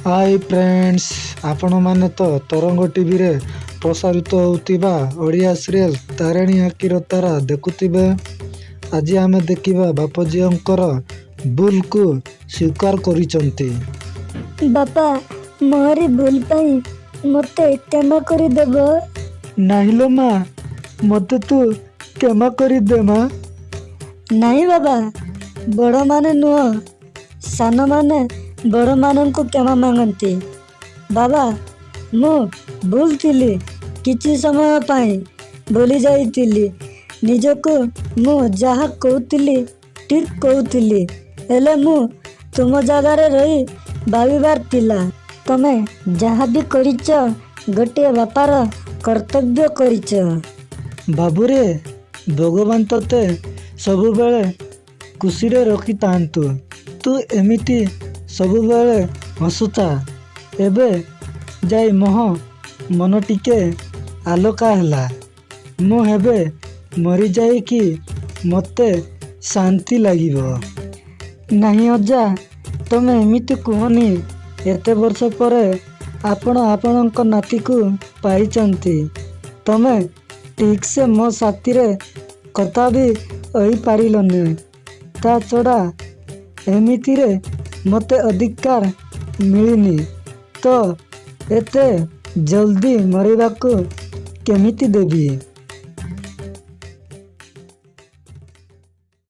Hi friends, आपण माने तो तरंग टीवी रे प्रसारित होउतिबा ओडिया सीरियल तारिणी आखिर तारा देखुतिबे। आज आमे देखिबा बापजींकर भूल को स्वीकार करिसंती। बापा मोरी भूल पाई मते क्षमा करी देब। नाहिलो माँ, मते तू क्षमा करी दे माँ। नहीं बाबा, बड़ माने नुह सान माने बड़ मान को क्षमा मांगती। बाबा मु भूल थिली, किछि समय पाई भूली जाइतिली। निजको मु जहा कहूतिली ठीक कहूतिली, हेले मु तुम जगार रही भाविबार थिला। तमे जहा भी करिच गोटे बापार कर्तव्य करिच। बाबूरे, भगवान तते सबु बेले खुशी रे रखी तांतु। तू एमिति सबु बेले हसुता। एबे जाई मोह मन टिके आलोका हैला। मु हेबे मरी जाई कि मते शांति लागिबो। नहीं अजा, तमे एमिति कुहनी। एते वर्ष परे आपण आपणक नाती को पाइचंती। तमे ठीक से मो साथी रे कथा भी होई पारिलनी। ता छड़ा एमिति रे मते अधिकार मिलिनी, तो एते जल्दी मरिबाकू केमिति देबी।